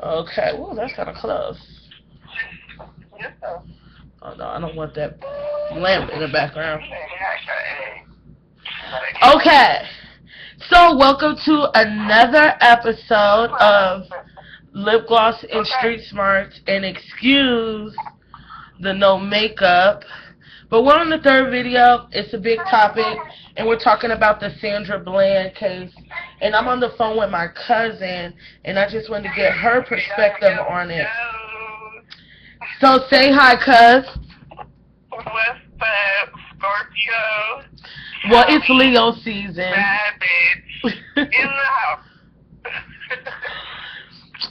Okay, well, that's kind of close. Oh, no, I don't want that lamp in the background. Okay, so welcome to another episode of Lip Gloss and Street Smarts, and excuse the no makeup. But we're on the third video. It's a big topic, and we're talking about the Sandra Bland case. And I'm on the phone with my cousin, and I just wanted to get her perspective on it. So say hi, cuz. What's up, Scorpio? Well, it's Leo season. Bad bitch. In the house.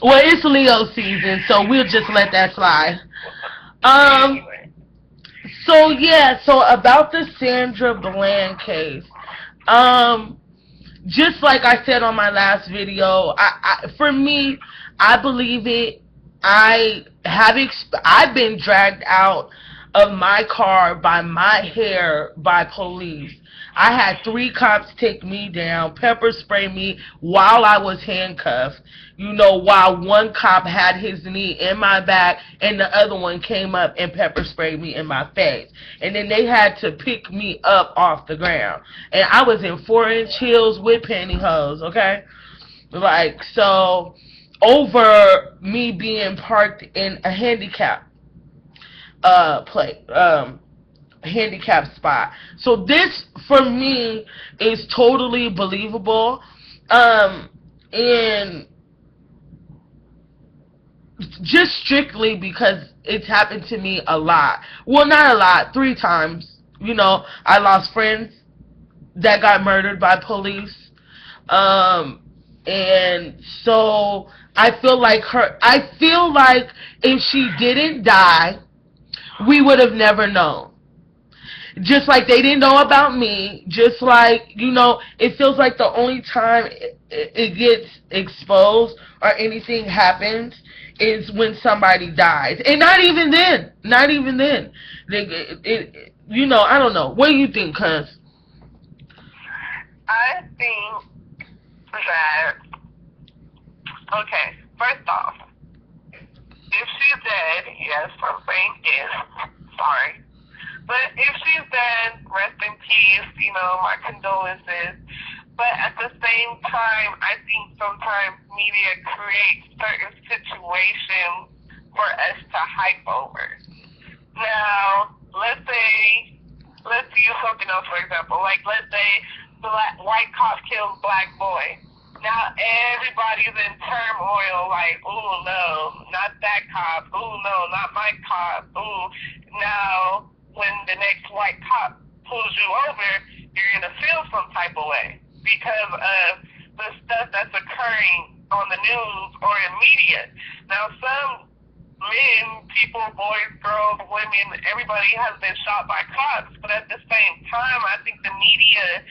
Well, it's Leo season, so we'll just let that slide. So yeah, so about the Sandra Bland case. Just like I said on my last video, for me, I believe it. I've been dragged out of my car by my hair by police. I had 3 cops take me down, pepper spray me while I was handcuffed. You know, while one cop had his knee in my back and the other one came up and pepper sprayed me in my face. And then they had to pick me up off the ground. And I was in 4-inch heels with pantyhose, okay? Like, so, over me being parked in a handicap spot. So this for me is totally believable, and just strictly because it's happened to me a lot. Well, not a lot, 3 times. You know, I lost friends that got murdered by police, and so I feel like if she didn't die, we would have never known. Just like they didn't know about me, just like, you know, it feels like the only time it gets exposed or anything happens is when somebody dies. And not even then. Not even then. You know, I don't know. What do you think, cuz? I think that, okay, first off, if she's dead, yes, I'm saying if, sorry. But if she's dead, rest in peace, you know, my condolences. But at the same time, I think sometimes media creates certain situations for us to hype over. Now, let's use something else for example. Like, let's say white cop kills black boy. Now everybody's in turmoil, like, ooh, no, not that cop. Ooh, no, not my cop. Ooh, now when the next white cop pulls you over, you're going to feel some type of way because of the stuff that's occurring on the news or in media. Now, some men, people, boys, girls, women, everybody has been shot by cops, but at the same time, I think the media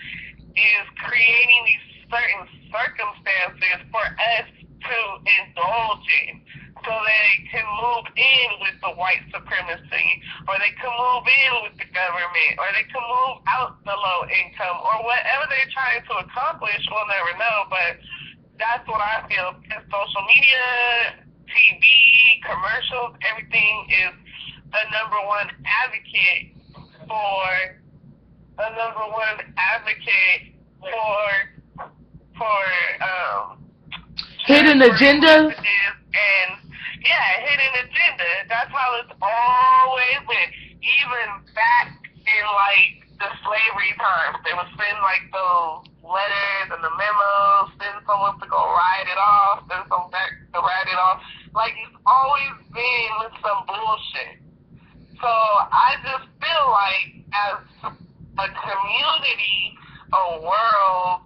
is creating these certain circumstances for us to indulge in. So they can move in with the white supremacy, or they can move in with the government, or they can move out the low income, or whatever they're trying to accomplish, we'll never know. But that's what I feel. Because social media, TV, commercials, everything is a number one advocate for hidden agendas. And yeah, hidden agenda. That's how it's always been. Even back in like the slavery times, they would send like those letters and the memos, send someone to go write it off, send someone back to write it off. Like, it's always been some bullshit. So I just feel like as a community, a world,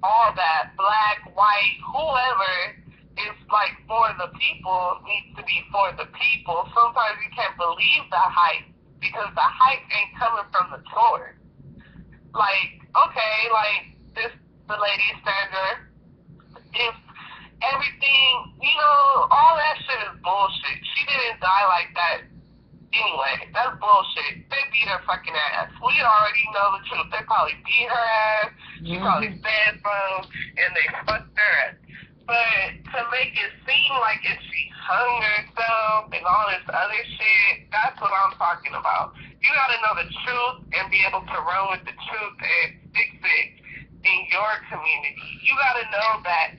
all that, black, white, whoever is like for the people needs to be for the people. Sometimes you can't believe the hype because the hype ain't coming from the source. Like, okay, like the lady Sandra, if everything, you know, all that shit is bullshit. She didn't die like that anyway. That's bullshit. They beat her fucking ass. We already know the truth. They probably beat her ass. She probably said something, and they fucked her ass. But to make it seem like if she hung herself and all this other shit, that's what I'm talking about. You gotta know the truth and be able to run with the truth and fix it in your community. You gotta know that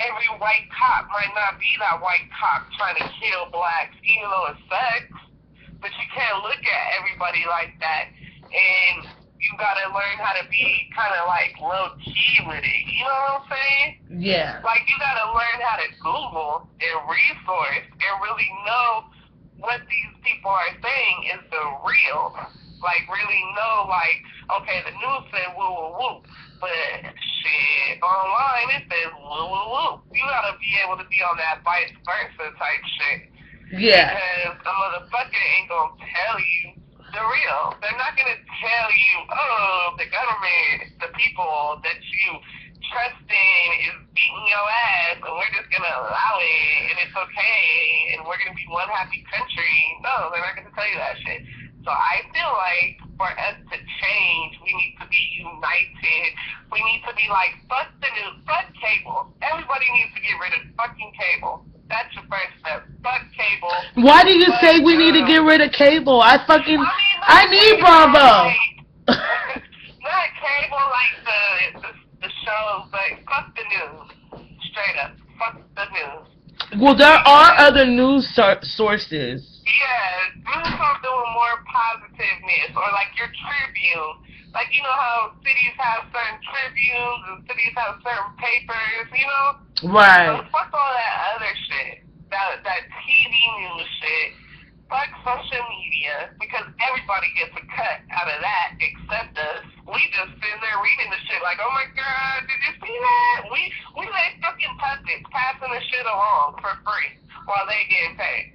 every white cop might not be that white cop trying to kill blacks, even though it sucks. But you can't look at everybody like that. And you gotta learn how to be kind of like low key with it. You know what I'm saying? Yeah. Like you gotta learn how to Google and resource and really know what these people are saying is the real. Like really know, like, okay, the news said woo woo woo, but shit, online it says woo woo woo. You gotta be able to be on that vice versa type shit. Yeah. Because a motherfucker ain't gonna tell you the real. They're not gonna tell you, oh, the government, the people that you trust in is beating your ass, and we're just gonna allow it, and it's okay, and we're gonna be one happy country. No, they're not gonna tell you that shit. So I feel like for us to change, we need to be united. We need to be like, fuck the news, fuck cable. Everybody needs to get rid of fucking cable. That's your first step. Fuck cable. Why do you say we need to get rid of cable? I need Bravo. Not cable like the shows, but fuck the news. Straight up. Fuck the news. Well, there are other news sources. Yeah, do something with more positiveness, or like your Tribune. Like, you know how cities have certain tribunes and cities have certain papers, you know? Right. So fuck all that other shit, that TV news shit. Fuck social media, because everybody gets a cut out of that except us. We just sitting there reading the shit like, oh my god, did you see that? We like fucking puppets passing the shit along for free while they getting paid.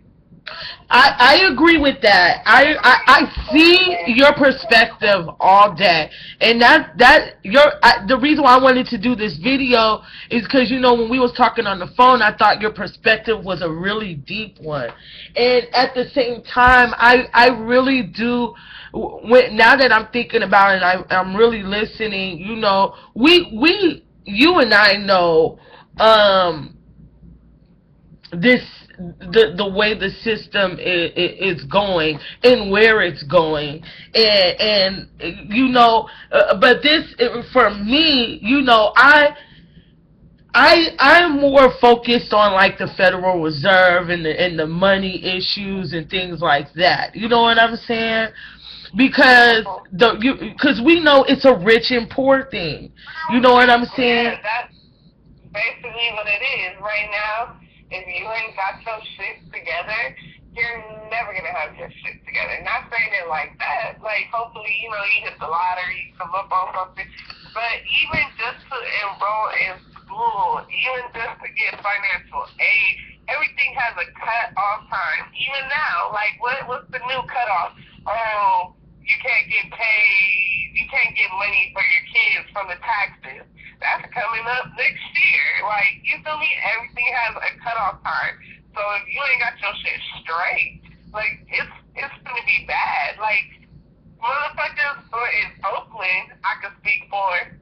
I agree with that. I see your perspective all day, and the reason why I wanted to do this video is because, you know, when we was talking on the phone, I thought your perspective was a really deep one, and at the same time, I really do. Now that I'm thinking about it, I'm really listening. You know, you and I know the way the system is going and where it's going, and you know, but this, for me, you know, I'm more focused on like the Federal Reserve and the money issues and things like that. You know what I'm saying? Because we know it's a rich and poor thing. You know what I'm saying? Yeah, that's basically what it is right now. If you ain't got your shit together, you're never gonna have your shit together. Not saying it like that. Like, hopefully, you know, you hit the lottery, come up on something. But even just to enroll in school, even just to get financial aid, everything has a cut-off time. Even now, like, what's the new cutoff? Oh, you can't get paid, you can't get money for your kids from the taxes. That's coming up next year. Like, you feel me? Everything has a cutoff time. So if you ain't got your shit straight, like, it's gonna be bad. Like, motherfuckers in Oakland, I can speak for,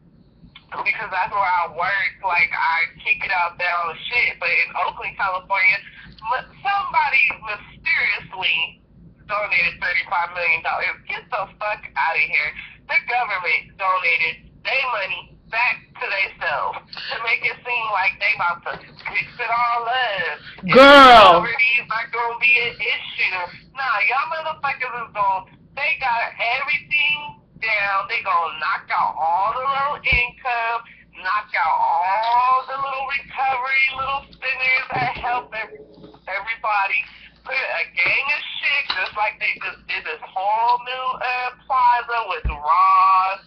because that's where I work. Like, I kick it out there on the shit. But in Oakland, California, somebody mysteriously donated $35 million. Get the fuck out of here. The government donated their money back to themselves to make it seem like they about to fix it all up. Girl. Poverty's not gonna be an issue. Nah, y'all motherfuckers they got everything down. They gonna knock out all the low income, knock out all the little recovery, little spinners that help everybody. Put a gang of shit, just like they just did this whole new plaza with Ross,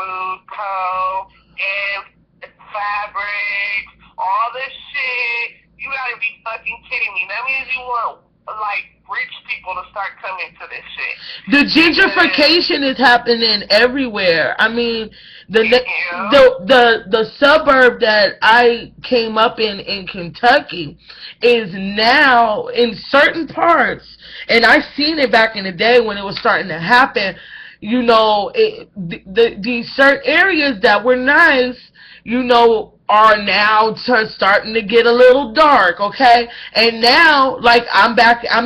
Food Co., and fabrics, all this shit. You gotta be fucking kidding me. That means you want, like, rich people to start coming to this shit. The gentrification is happening everywhere. I mean, the suburb that I came up in Kentucky is now in certain parts, and I seen it back in the day when it was starting to happen. You know, these certain areas that were nice, you know, are now starting to get a little dark, okay? And now, like, I'm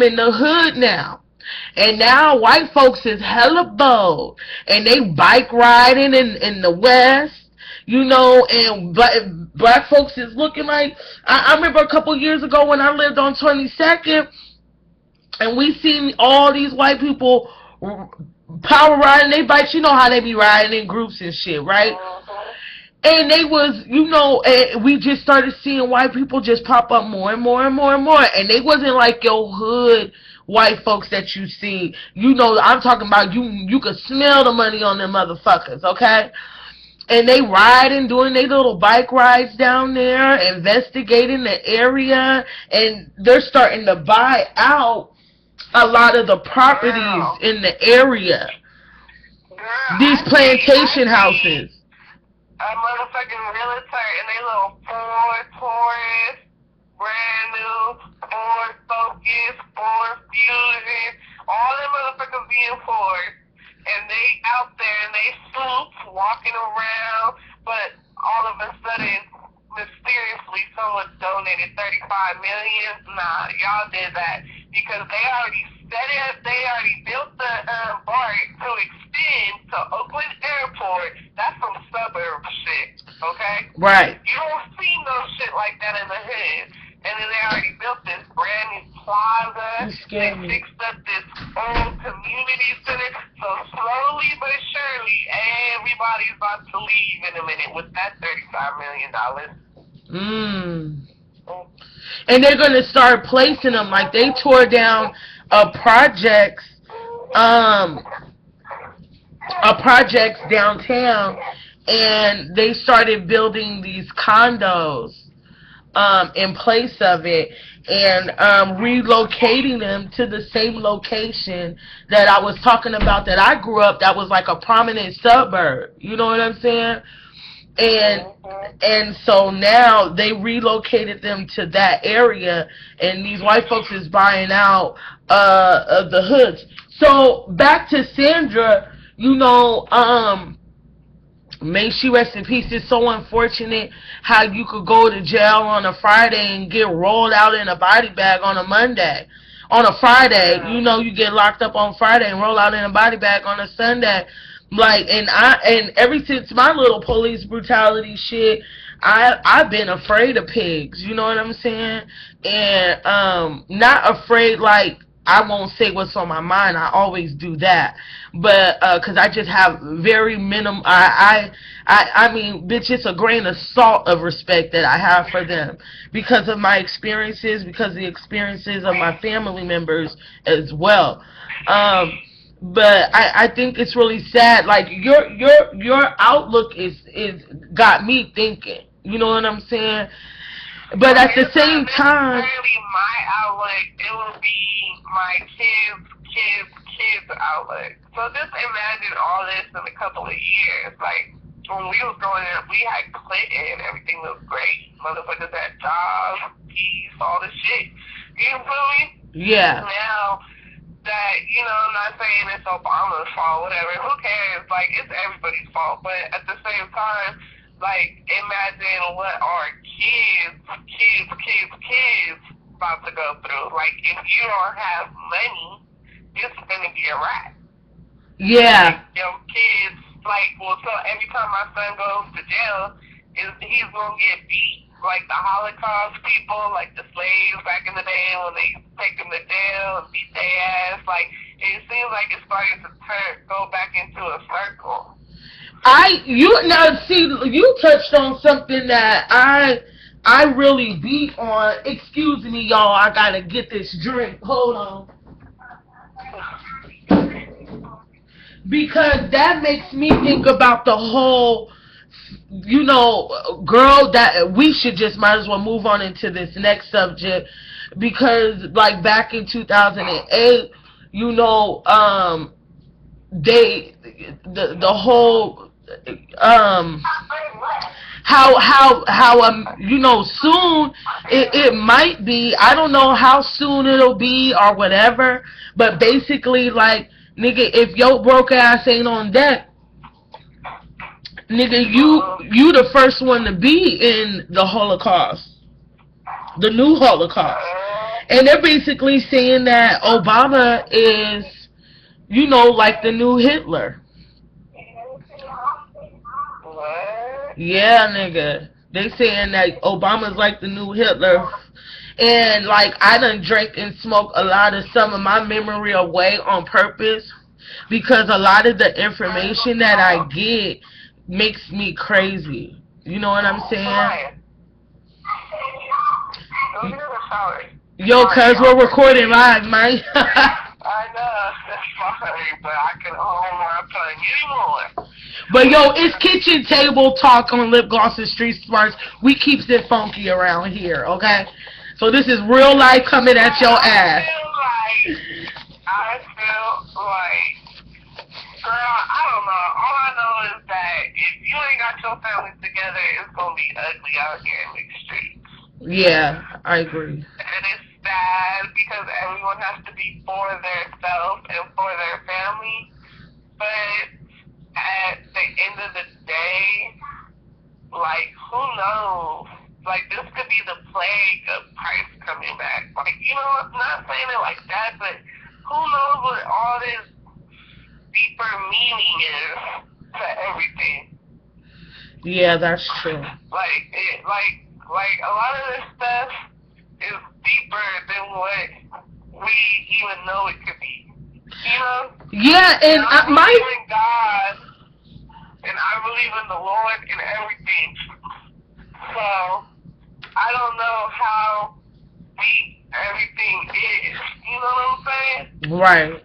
in the hood now. And now white folks is hella bold. And they bike riding in the West, you know, and black folks is looking like, I remember a couple years ago when I lived on 22nd, and we seen all these white people power riding their bikes. You know how they be riding in groups and shit, right? And they was, you know, we just started seeing white people just pop up more and more and more and more. And they wasn't like your hood white folks that you see. You know, I'm talking about you could smell the money on them motherfuckers, okay? And they riding, doing their little bike rides down there, investigating the area, and they're starting to buy out a lot of the properties in the area. These plantation houses. A motherfucking realtor in they little Ford Taurus, brand new, Ford Focus, Ford Fusion, all them motherfuckers being Ford, and they out there and they suits walking around, but all of a sudden, mysteriously, someone donated $35 million. Nah, y'all did that because they already set it. They already built the BART to extend to Oakland Airport. That's some suburb shit, okay? Right. You don't see no shit like that in the hood. And then they already built this brand new plaza. They fixed up this old community center. So slowly but surely, everybody's about to leave in a minute with that $35 million. And they're gonna start placing them, like they tore down projects downtown, and they started building these condos in place of it, and relocating them to the same location that I was talking about, that I grew up, that was like a prominent suburb, you know what I'm saying? And so now they relocated them to that area, and these white folks is buying out of the hoods. So back to Sandra, you know, may she rest in peace. It's so unfortunate how you could go to jail on a Friday and get rolled out in a body bag on a Monday. On a Friday, you know, you get locked up on Friday and roll out in a body bag on a Sunday. Like, and ever since my little police brutality shit, I've been afraid of pigs, you know what I'm saying? And not afraid, like, I won't say what's on my mind. I always do that, but because I just have very minimum. I mean, bitch, it's a grain of salt of respect that I have for them because of my experiences, because of the experiences of my family members as well. But I think it's really sad. Like your outlook is got me thinking. You know what I'm saying? But at the same time, my outlook, it will be my kids' outlook. So just imagine all this in a couple of years. Like when we was growing up, we had Clinton, everything was great. Motherfuckers had jobs, peace, all the shit. You feel me? Yeah. Now that, you know, I'm not saying it's Obama's fault, whatever. Who cares? Like, it's everybody's fault. But at the same time, like, imagine what our kids about to go through. Like, if you don't have money, it's gonna be a wrap. Yeah. Like, your kids, like, well, so every time my son goes to jail, he's gonna get beat. Like the Holocaust people, like the slaves back in the day when they take them to jail and beat their ass. Like, it seems like it's starting to go back into a circle. You touched on something that I really beat on. Excuse me, y'all. I gotta get this drink. Hold on. Because that makes me think about the whole, you know, girl, that we should just might as well move on into this next subject, because like back in 2008, you know, the whole how you know, soon it might be, I don't know how soon it'll be or whatever, but basically, like, nigga, if your broke ass ain't on deck, Nigga, you the first one to be in the Holocaust, the new Holocaust. And they're basically saying that Obama is, you know, like the new Hitler. What? Yeah, nigga. They saying that Obama's like the new Hitler. And, like, I done drank and smoked a lot of some of my memory away on purpose because a lot of the information that I get makes me crazy. You know what I'm saying? Yo, cuz we're recording live, man. I know, that's fine, but I can I'm telling you more. But yo, it's kitchen table talk on Lip Gloss and Street Smarts. We keeps it funky around here, okay? So this is real life coming at your ass. I feel like, girl, I don't know. All I know is that if you ain't got your family together, it's gonna be ugly out here in these streets. Yeah, I agree. And it's sad because everyone has to be for their self and for their family. But at the end of the day, like, who knows? Like, this could be the plague of Christ coming back. Like, you know, I'm not saying it like that, but who knows what all this deeper meaning is to everything. Yeah, that's true. Like a lot of this stuff is deeper than what we even know it could be. You know? Yeah, and I believe in God, and I believe in the Lord and everything. So I don't know how deep everything is. You know what I'm saying? Right.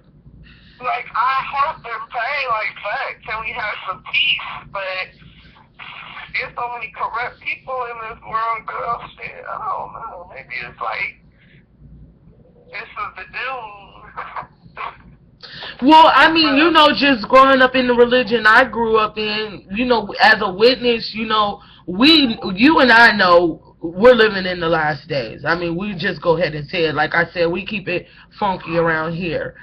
Like, I hope and pray, like, fuck, can we have some peace? But there's so many corrupt people in this world, girl. Shit, I don't know. Maybe it's like, this is the doom. Well, I mean, you know, just growing up in the religion I grew up in, you know, as a witness, you know, you and I know we're living in the last days. I mean, we just go ahead and say it. Like I said, we keep it funky around here.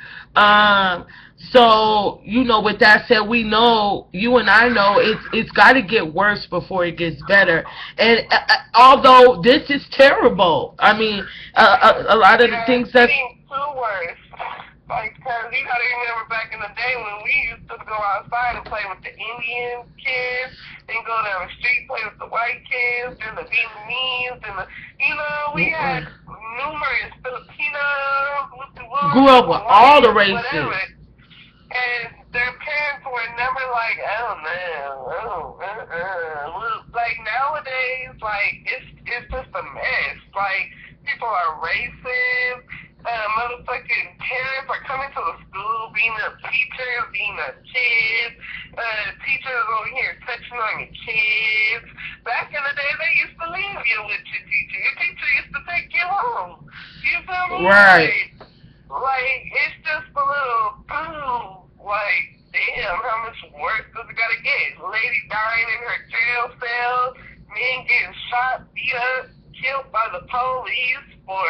So, you know, with that said, we know, you and I know, it's got to get worse before it gets better. And although this is terrible, I mean, a lot of the things that... too worse. Like, because you gotta remember back in the day when we used to go outside and play with the Indian kids, then go down the street, play with the white kids, and the Vietnamese, and the, you know, we had numerous Filipinos, grew up with all the races. Whatever. And their parents were never like, oh no, like nowadays, like, it's just a mess. Like, people are racist. Motherfucking parents are coming to the school, being a teacher, being a kid. Teachers over here touching on your kids. Back in the day, they used to leave you with your teacher. Your teacher used to take you home. You feel me? Right. Like, it's just a little, like, damn, how much worse does it gotta get? Lady dying in her jail cell, men getting shot, beat up, killed by the police for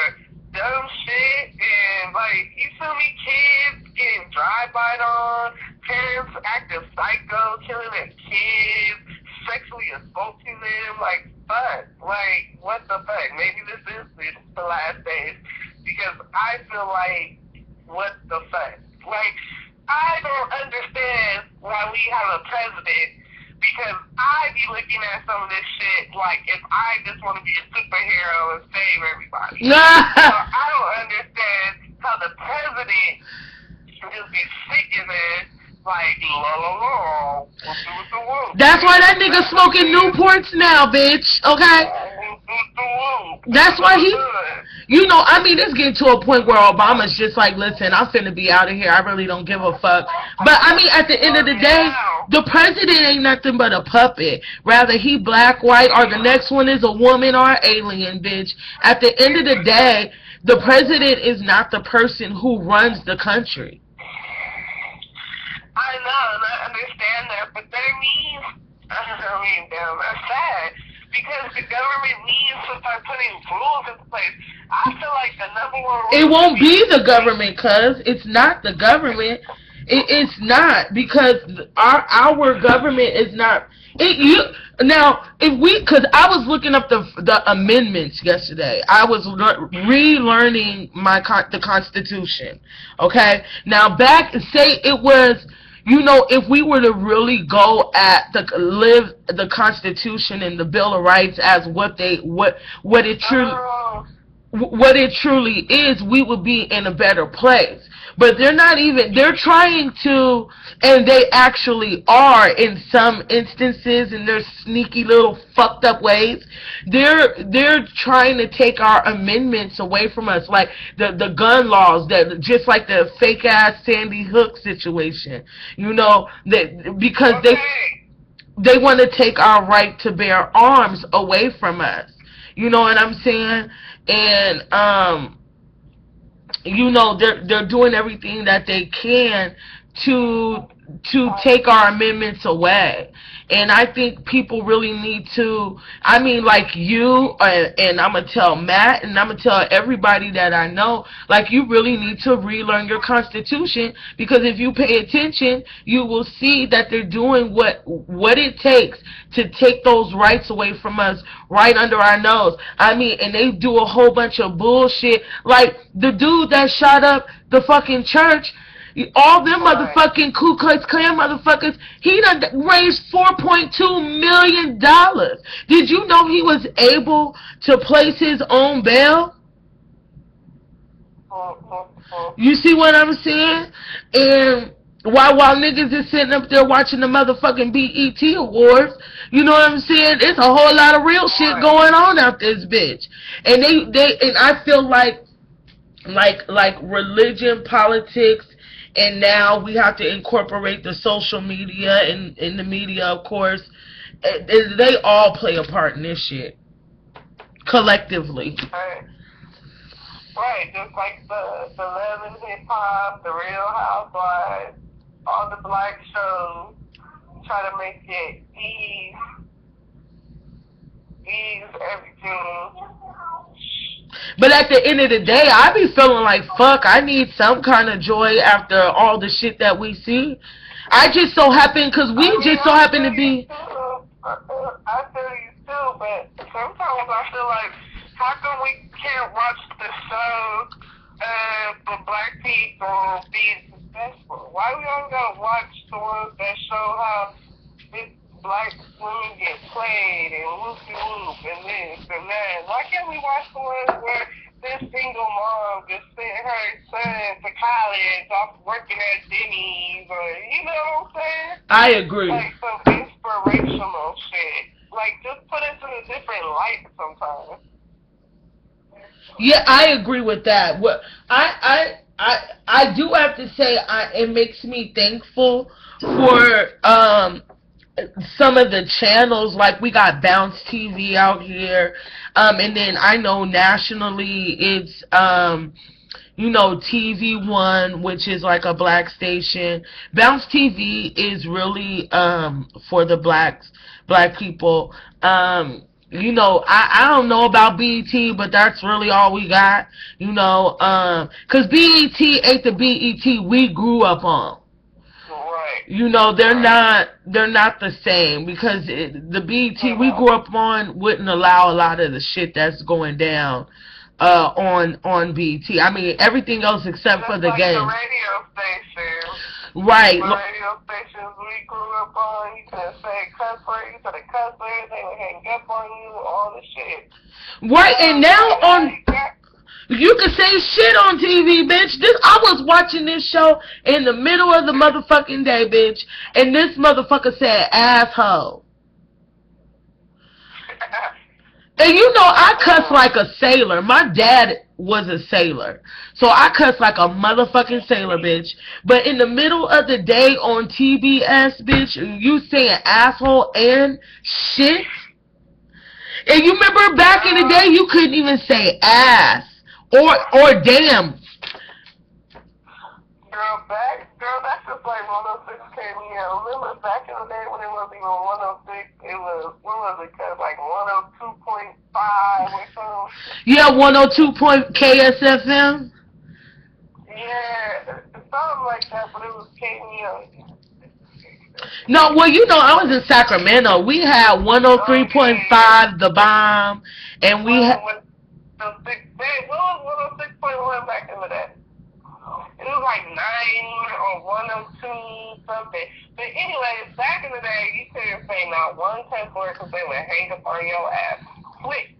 dumb shit, and, like, you feel me, kids getting drive-by on, parents acting psycho, killing their kids, sexually assaulting them, like, fuck, like, what the fuck, maybe this is the last days, because I feel like, what the fuck, like, I don't understand why we have a president, because I be looking at some of this shit like if I just want to be a superhero and save everybody. So I don't understand how the president should just be sitting there like, la la la, we'll do what the world. That's why that nigga smoking Newports now, bitch, okay? That's why he, you know, I mean, it's getting to a point where Obama's just like, listen, I'm finna be out of here. I really don't give a fuck. But, I mean, at the end of the day, the president ain't nothing but a puppet. Rather he black, white, or the next one is a woman or an alien, bitch. At the end of the day, the president is not the person who runs the country. I know, and I understand that, but that means, damn, that's sad. Because the government needs to start putting rules in place. I feel like the number one rule... It won't be the government, cuz. It's not the government. It's not. Because our government is not Now, if we, because I was looking up the amendments yesterday. I was relearning the Constitution. Okay, now back, say it was, if we were to really go at live the Constitution and the Bill of Rights as what it truly is, we would be in a better place. But they're not even, they're trying to, and they actually are in some instances, in their sneaky little fucked up ways. They're trying to take our amendments away from us, like the gun laws, that just like the fake ass Sandy Hook situation, because they want to take our right to bear arms away from us. You know what I'm saying? And they're doing everything that they can to take our amendments away. And I think people really need to, like you, and I'm going to tell Matt, and I'm going to tell everybody that I know, like, you really need to relearn your Constitution, because if you pay attention, you will see that they're doing what it takes to take those rights away from us right under our nose. And they do a whole bunch of bullshit. Like, the dude that shot up the fucking church, all them motherfucking Ku Klux Klan motherfuckers, he done raised $4.2 million. Did you know he was able to place his own bail? You see what I'm saying? And while niggas is sitting up there watching the motherfucking BET Awards, you know what I'm saying? There's a whole lot of real shit going on out this bitch. And and I feel like religion, politics, and now we have to incorporate the social media and the media, of course. They all play a part in this shit, collectively. Right, just like the Love and Hip Hop, the Real Housewives, all the black shows, try to make it ease everything. But at the end of the day, I be feeling like, fuck, I need some kind of joy after all the shit that we see. I just so happen, because we just so happen to be... I feel you too, but sometimes I feel like, how come we can't watch the show for black people being successful? Why we only gotta watch the ones that show how this black women get played and whoop-de-whoop and this and that? Why can't we watch the ones where this single mom just sent her son to college off working at Denny's, or, you know what I'm saying? I agree. Like some inspirational shit. Like, just put us in a different light sometimes. Yeah, I agree with that. What I do have to say, it makes me thankful for some of the channels. Like, we got Bounce TV out here, and then I know nationally it's TV One, which is like a black station. Bounce TV is really for the black people. I don't know about BET, but that's really all we got, because BET ain't the BET we grew up on. Right. They're not the same, because the BET we grew up on wouldn't allow a lot of the shit that's going down on BET. Everything else except for the game. The radio station. Right. The radio stations we grew up on, you could say cuss words, you could cuss words, they would hang up on you, all the shit. Right, and now you can say shit on TV, bitch. I was watching this show in the middle of the motherfucking day, bitch, and this motherfucker said asshole. And I cuss like a sailor. My dad was a sailor, so I cuss like a motherfucking sailor, bitch. But in the middle of the day on TBS, bitch, you saying asshole and shit? And you remember back in the day, you couldn't even say ass or damn. Girl, that's just like 106 KML. Remember back in the day when it wasn't even 106, it was, what was it, like 102.5 or something? Yeah, 102 KSFM? Yeah, something like that, but it was KML. No, well, you know, I was in Sacramento. We had Okay. 103.5, The Bomb, and we had. What was 106.1 back in the day? It was like 9 or 102 something. But anyway, back in the day, you couldn't say not one cuss word because they would hang up on your ass quick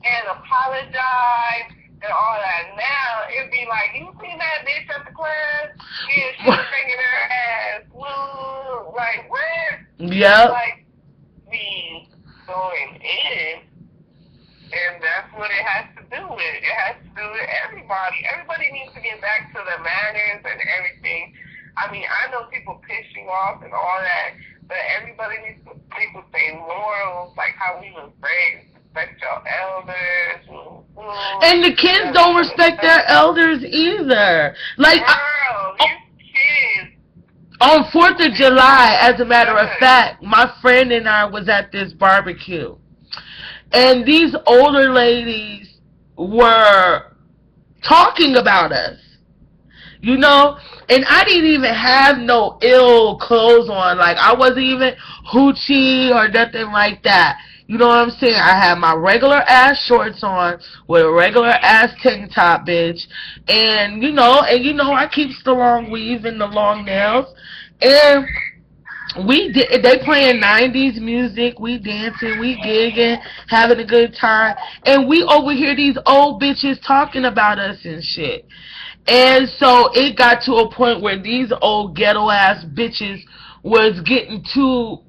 and apologize and all that. Now it'd be like, you seen that bitch at the club? Yeah, she was shaking her ass. Woo! Like what? Yep. Like be going in. And that's what it has to do with. It has to do with everybody. Everybody needs to get back to the manners and everything. I mean, I know people piss you off and all that, but everybody needs to stick with their morals, like how we was raised. Respect your elders. And the kids don't respect their elders either. Like, girl, these kids. on 4th of July, as a matter of fact, my friend and I was at this barbecue. And these older ladies were talking about us, you know, and I didn't even have no ill clothes on. Like, I wasn't even hoochie or nothing like that. You know what I'm saying? I had my regular ass shorts on with a regular ass tank top, bitch. And you know, I keeps the long weave and the long nails. And they playing 90s music, we dancing, we gigging, having a good time, and we overhear these old bitches talking about us and shit. And so it got to a point where these old ghetto ass bitches was getting too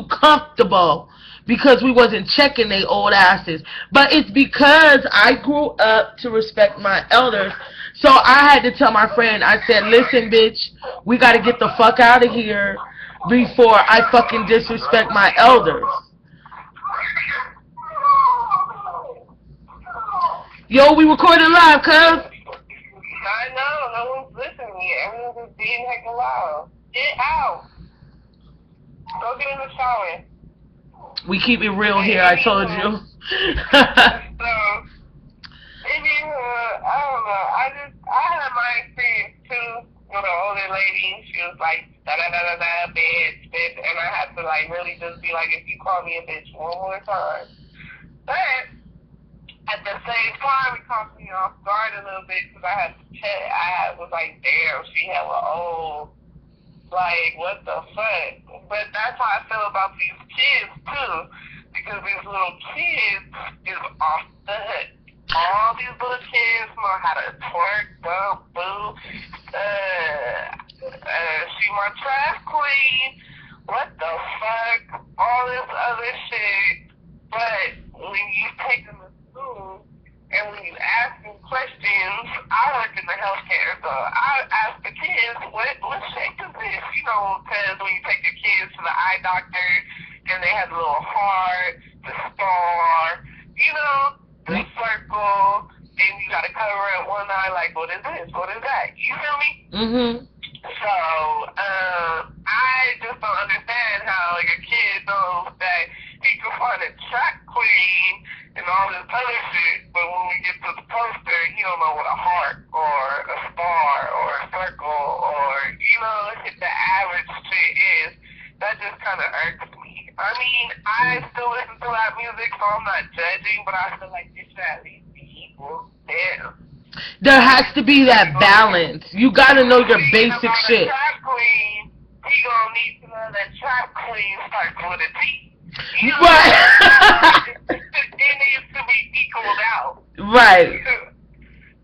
comfortable because we wasn't checking they old asses. But it's because I grew up to respect my elders. So I had to tell my friend, I said, listen, bitch, we got to get the fuck out of here before I fucking disrespect my elders. Yo, we recording live, cuz. I know, no one's listening to me. Everyone's just being heckin' loud. Get out. Go get in the shower. We keep it real here, I told you. So, I don't know. I had my experience too with an older lady. She was like, da-da-da-da-da, bitch, bitch. And I had to like really just be like, if you call me a bitch one more time. But at the same time, it caught me off guard a little bit because I had to check. I was like, damn, she hella old. Like, what the fuck? But that's how I feel about these kids too, because these little kids is off the hook. All these little kids know how to twerk, dump, boo. She my trash queen. What the fuck? All this other shit. But when you take them to school and when you ask them questions, I work in the healthcare, so I ask the kids, what shape is this? You know, because when you take your kids to the eye doctor and they have the little heart, the star, you know, the circle, and you gotta cover up one eye like, what is this? What is that? You feel me? Mm-hmm. So, I just don't understand how like a kid knows that he can find a track queen and all this other shit, but when we get to the poster, he don't know what a heart or a star or a circle or, you know, the average shit is. That just kind of irks me. I mean, I still listen to rap music, so I'm not judging, but I feel like it should at least be equal. Damn. There has to be that balance. You gotta know your basic shit. Trap queen, he gonna need to know that trap queen starts with a T. You know, right. It needs to be equaled out. Right.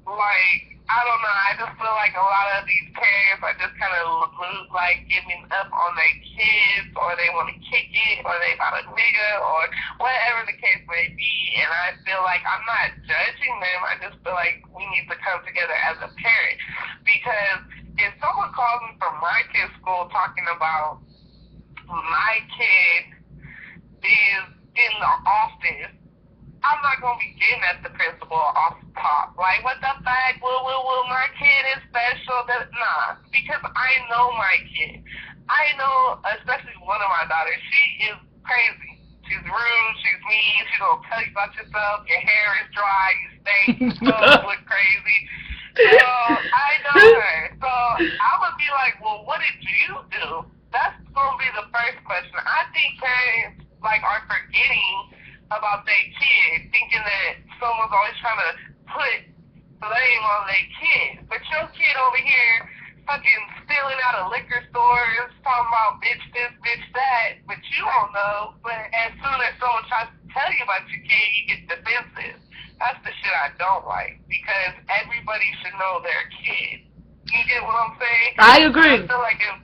Like, I don't know. I just feel like a lot of these parents are just kind of lose, like giving up on their kids, or they want to kick it, or they about a nigga, or whatever the case may be. And I feel like I'm not judging them. I just feel like we need to come together as a parent. Because if someone calls me from my kid's school talking about my kid is in the office, I'm not going to be getting at the principal off the top. Like, what the fuck? My kid is special. Nah, because I know my kid. I know, especially one of my daughters, she is crazy. She's rude, she's mean, she's going to tell you about yourself, your hair is dry, you stink, your clothes look crazy. So, I know her. So, I would be like, well, what did you do? That's going to be kid. But your kid over here fucking stealing out of liquor stores, talking about bitch this, bitch that, but you don't know. But as soon as someone tries to tell you about your kid, you get defensive. That's the shit I don't like, because everybody should know their kid. You get what I'm saying? I agree. I feel like if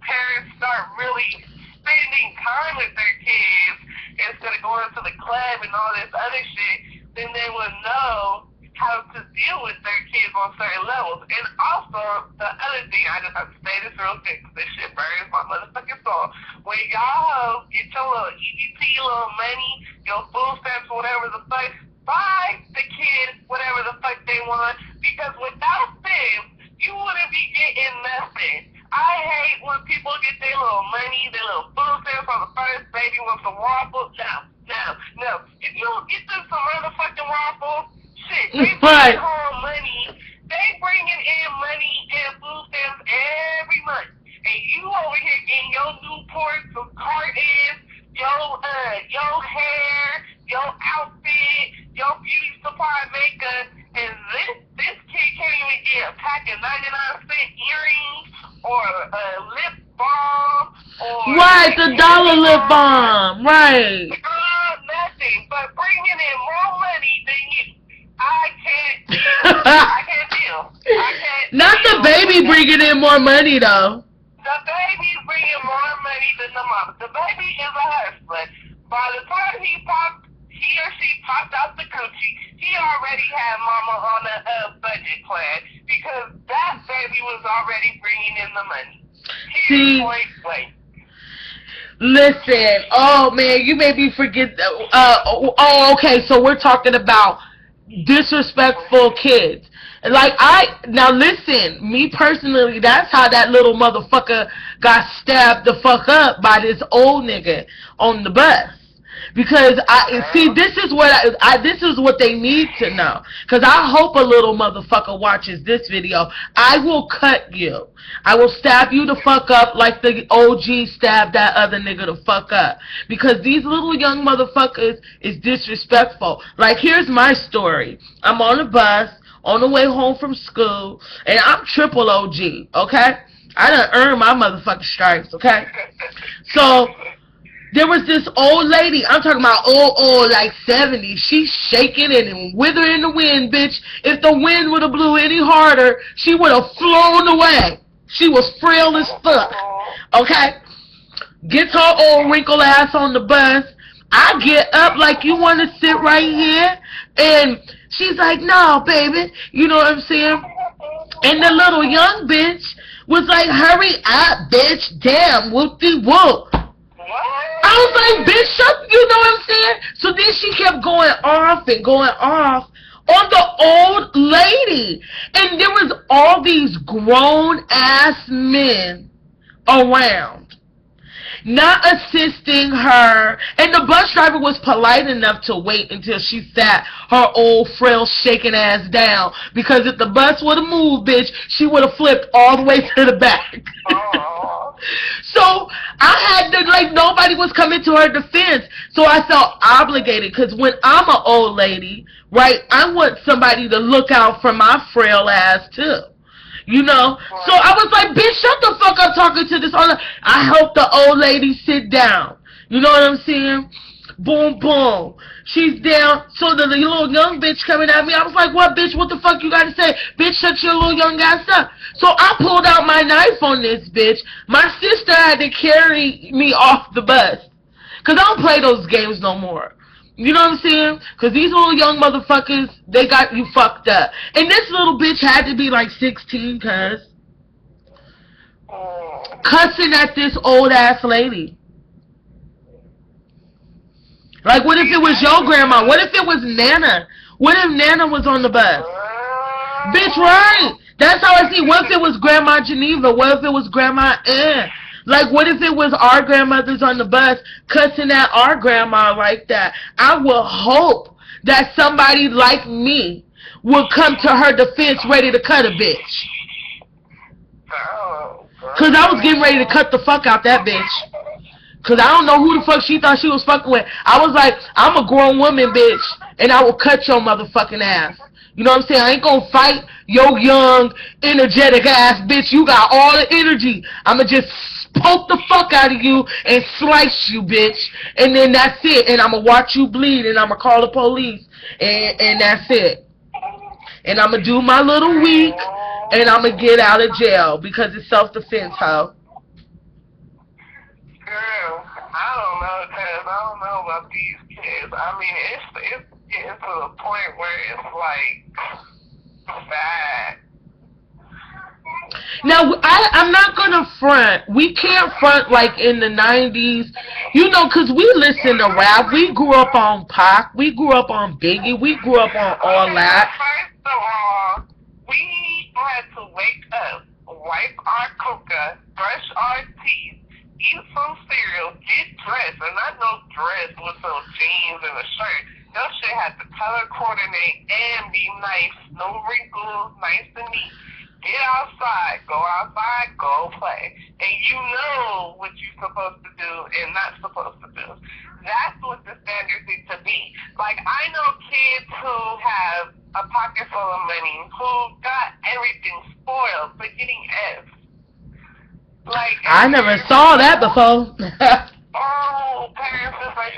parents start really spending time with their kids instead of going to the club and all this other shit, then they will know how to deal with their kids on certain levels. And also, the other thing, I just have to say this real quick, because this shit burns my motherfucking soul. When y'all get your little EBT, little money, your food stamps, whatever the fuck, buy the kid whatever the fuck they want, because without them, you wouldn't be getting nothing. I hate when people get their little money, their little food stamps on the first baby with some waffles. No. If you don't get them some motherfucking waffles, shit, they bring home money. They bringing in money and food stamps every month. And you over here getting your Newports, some cartons, your hair, your outfit, your beauty supply makeup, and this kid can't even get a pack of 99-cent earrings or a lip balm or right, the dollar lip balm, right. Nothing, but bringing in more money than you. I can't deal. Not the baby bringing in more money though. The baby's bringing more money than the mama. The baby is a hustler. By the time he or she popped out the coochie, he already had mama on a budget plan, because that baby was already bringing in the money. See, point blank. Listen, oh man, you made me forget. Okay, so we're talking about disrespectful kids. Like now listen, me personally, that's how that little motherfucker got stabbed the fuck up by this old nigga on the bus. Because this is what they need to know. Because I hope a little motherfucker watches this video. I will cut you. I will stab you the fuck up like the OG stabbed that other nigga the fuck up. Because these little young motherfuckers is disrespectful. Like, here's my story. I'm on a bus on the way home from school, and I'm triple OG, okay? I done earned my motherfucking stripes, okay? So there was this old lady, I'm talking about old, like 70. She's shaking and withering in the wind, bitch. If the wind would have blew any harder, she would have flown away. She was frail as fuck, okay? Gets her old wrinkled ass on the bus. I get up like, you want to sit right here? And she's like, no, baby. You know what I'm saying? And the little young bitch was like, hurry up, bitch. Damn, whoop-de-whoop. I was like, bitch, shut, you know what I'm saying? So then she kept going off and going off on the old lady. And there was all these grown-ass men around, not assisting her. And the bus driver was polite enough to wait until she sat her old, frail, shaking ass down. Because if the bus would have moved, bitch, she would have flipped all the way to the back. So I had to, like, nobody was coming to her defense. So I felt obligated, because when I'm an old lady, right, I want somebody to look out for my frail ass too. You know? So I was like, bitch, shut the fuck up talking to this other. I helped the old lady sit down. You know what I'm saying? Boom, boom. She's down. So the little young bitch coming at me, I was like, what, bitch? What the fuck you got to say? Bitch, shut your little young ass up. So I pulled out my knife on this bitch. My sister had to carry me off the bus, because I don't play those games no more. You know what I'm saying? Because these little young motherfuckers, they got you fucked up. And this little bitch had to be like 16, cuz. Cussing at this old ass lady. Like, what if it was your grandma? What if it was Nana? What if Nana was on the bus? Bitch, right? That's how I see. What if it was Grandma Geneva? What if it was Grandma Ann? Like, what if it was our grandmothers on the bus cussing at our grandma like that? I will hope that somebody like me will come to her defense ready to cut a bitch. Because I was getting ready to cut the fuck out that bitch. Because I don't know who the fuck she thought she was fucking with. I was like, I'm a grown woman, bitch, and I will cut your motherfucking ass. You know what I'm saying? I ain't gonna fight your young, energetic ass bitch. You got all the energy. I'ma just poke the fuck out of you and slice you, bitch. And then that's it. And I'ma watch you bleed and I'ma call the police. And that's it. And I'ma do my little week and I'ma get out of jail because it's self-defense, hoe. Girl, I don't know, cause I don't know about these kids. I mean, it's getting to the point where it's like bad. Now, I'm not gonna front. We can't front like in the 90s, you know, cause we listen to rap. We grew up on Pac. We grew up on Biggie. We grew up on all that. First of all, we had to wake up, wipe our coca, brush our teeth, eat some cereal, get dressed, and not no dress with some jeans and a shirt. Your shit had to color coordinate and be nice, no wrinkles, nice and neat. Get outside, go play. And you know what you're supposed to do and not supposed to do. That's what the standards need to be. Like, I know kids who have a pocket full of money, who got everything spoiled for getting F's. Like, I never saw that before. oh, parents is like,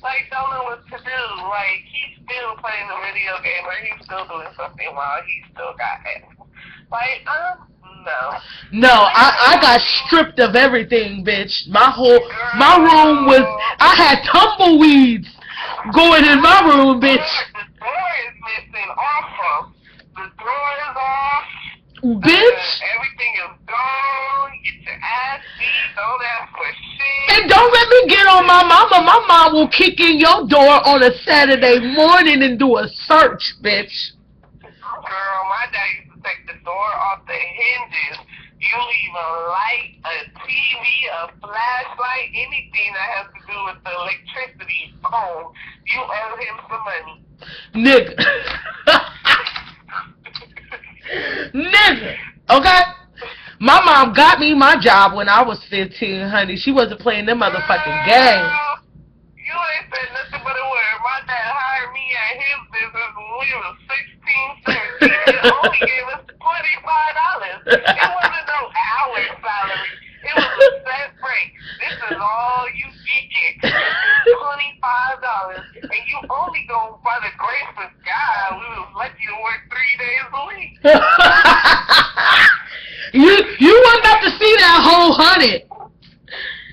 like, don't know what to do. Like, he's still playing the video game or he's still doing something while he still got it. Like, no. No, I got stripped of everything, bitch. My room was, I had tumbleweeds going in my room, bitch. The door is missing off of. The door is off. Bitch. Everything is gone. Get your ass beat. Don't ask for shit. And don't let me get on my mama. My mom will kick in your door on a Saturday morning and do a search, bitch. Girl, my dad used to take the door off the hinges. You leave a light, a TV, a flashlight, anything that has to do with the electricity on. You owe him some money. Nigga. Nigga. Okay? My mom got me my job when I was 15, honey. She wasn't playing them motherfucking games. You ain't said nothing but a word. My dad hired me at his business when we was 16, 17. He only gave us $25. It wasn't no hour salary. It was a set break. This is all you get. $25. And you only go by the grace of God. We was lucky to work 3 days a week. You weren't about to see that whole $100.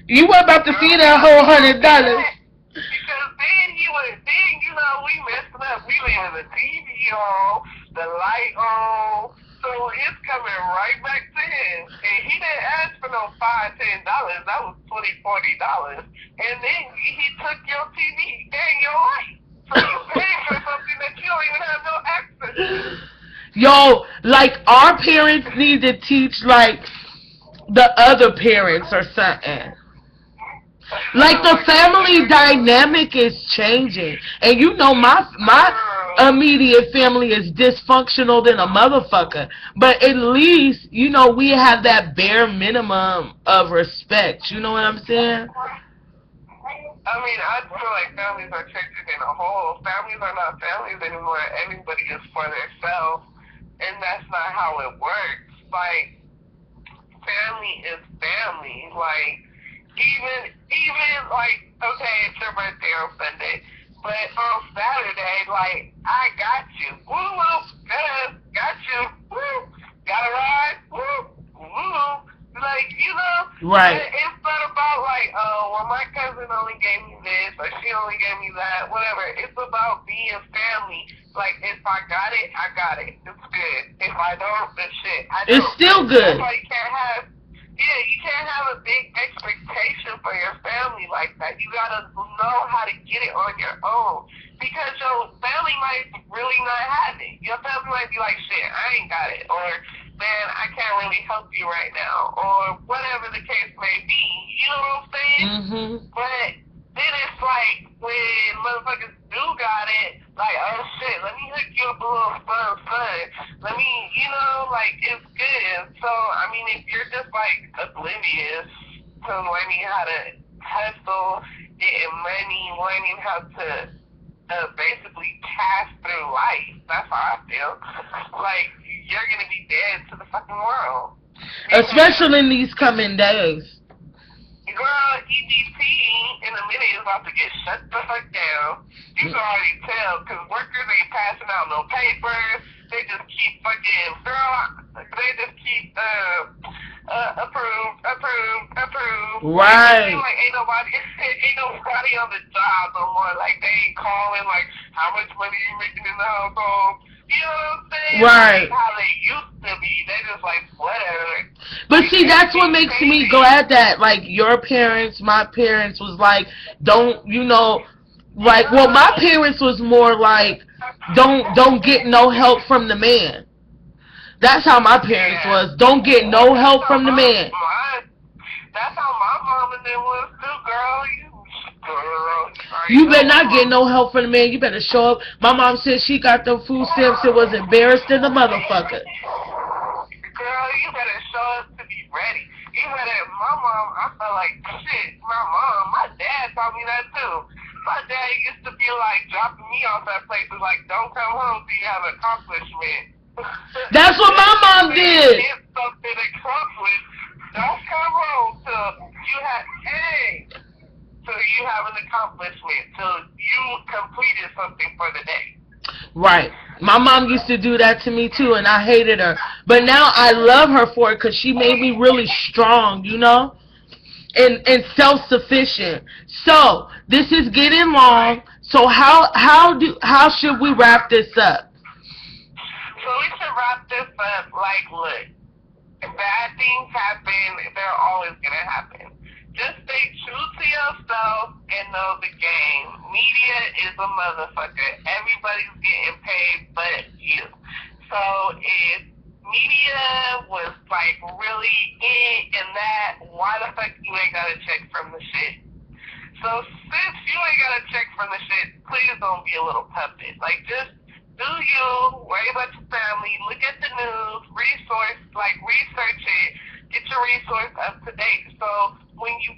You weren't about to see that whole $100. Because then you know, we messed up. We leaving the TV on, the light on, so it's coming right back to him. And he didn't ask for no $5, $10. That was $20, $40. And then he took your TV and your light. So you pay for something that you don't even have no access to. Yo, like, our parents need to teach, like, the other parents or something. Like, the family dynamic is changing. And you know, my immediate family is dysfunctional than a motherfucker. But at least, you know, we have that bare minimum of respect. You know what I'm saying? I mean, I feel like families are changing in a whole. Families are not families anymore. Everybody is for themselves. And that's not how it works. Like, family is family. Like, even like, okay, it's your birthday on Sunday, but on Saturday, like, I got you. Woo woo, got you. Woo, got a ride. Woo, woo. Like, you know, right. It's not about like, oh, well, my cousin only gave me this or she only gave me that, whatever. It's about being family. Like, if I got it, I got it. It's good. If I don't, then shit. It's still good. That's why you can't have a big expectation for your family like that. You gotta know how to get it on your own. Because your family might really not have it. Your family might be like, shit, I ain't got it. Or, man, I can't really help you right now. Or whatever the case may be. You know what I'm saying? Mm-hmm. But then it's like, when motherfuckers do got it, like, oh shit, let me hook you up a little fun. Let me, you know, like, it's good. So, I mean, if you're just, like, oblivious to learning how to hustle, getting money, learning how to basically pass through life. That's how I feel. Like, you're gonna be dead to the fucking world. Especially in these coming days. Girl, EBT in a minute is about to get shut the fuck down. You can already tell, because workers ain't passing out no papers. They just keep fucking, they just keep, approved. Right. Like, ain't nobody on the job no more. Like, they ain't calling, like, how much money you making in the household. You know what I'm saying? Right. Like how they used to be. They just like, whatever. But see, that's what makes me glad that, like, your parents, my parents was like, don't, you know, like, well, my parents was more like, don't get no help from the man. That's how my parents was. Don't get no help from the man. That's how my mom and them was too, girl. You better not get no help from the man. You better show up. My mom said she got them food stamps and was embarrassed in the motherfucker. Girl, you better show up to be ready. You better, my mom, I felt like shit. My dad taught me that too. My dad used to be like dropping me off at places like, don't come home till you have an accomplishment. That's what my mom did. Get something accomplished. Don't come home till you have, till you have an accomplishment, till you completed something for the day. Right. My mom used to do that to me too, and I hated her. But now I love her for it because she made me really strong, you know, and self-sufficient. So this is getting long. So how should we wrap this up? So we should wrap this up like, look, bad things happen. They're always gonna happen. Just stay true to yourself and know the game. Media is a motherfucker. Everybody's getting paid but you. So if media was like really in that, why the fuck you ain't got to check from the shit? So since you ain't got to check from the shit, please don't be a little puppet. Like, just do you, worry about your family, look at the news, research it, get your resource up to date. So when you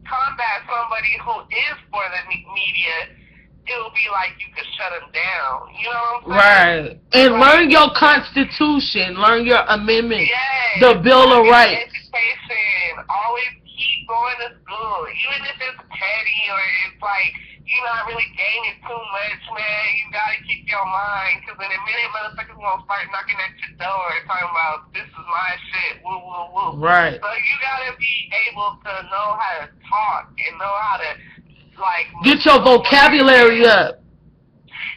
combat somebody who is for the media, it'll be like you could shut them down. You know what I'm saying? Right. And like, learn your Constitution, learn your amendment, the Bill of Rights. Education. Always keep going to school, even if it's petty or it's like you're not really gaining too much, man. You gotta keep your mind, because in a minute, motherfuckers gonna start knocking at your door talking about, this is my shit, woo, woo, woo. Right. So you gotta be able to know how to talk and know how to, like, get your vocabulary up.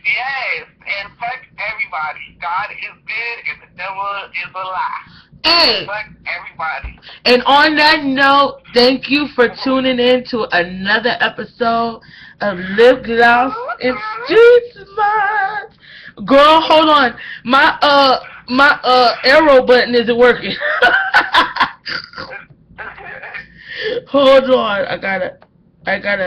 Yes, and fuck everybody. God is good and the devil is a lie. Hey. Fuck everybody. And on that note, thank you for tuning in to another episode of Lip Gloss and Street Smarts. Girl, hold on. My arrow button isn't working. Hold on. I gotta. I'm gonna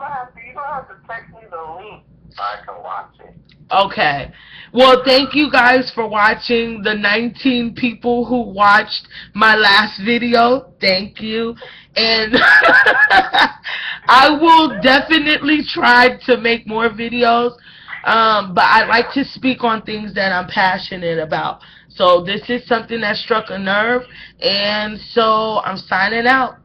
have to, you're gonna have to text me the link so I can watch it. Okay. Well, thank you guys for watching. The 19 people who watched my last video, thank you. And I will definitely try to make more videos, but I like to speak on things that I'm passionate about. So this is something that struck a nerve, and so I'm signing out.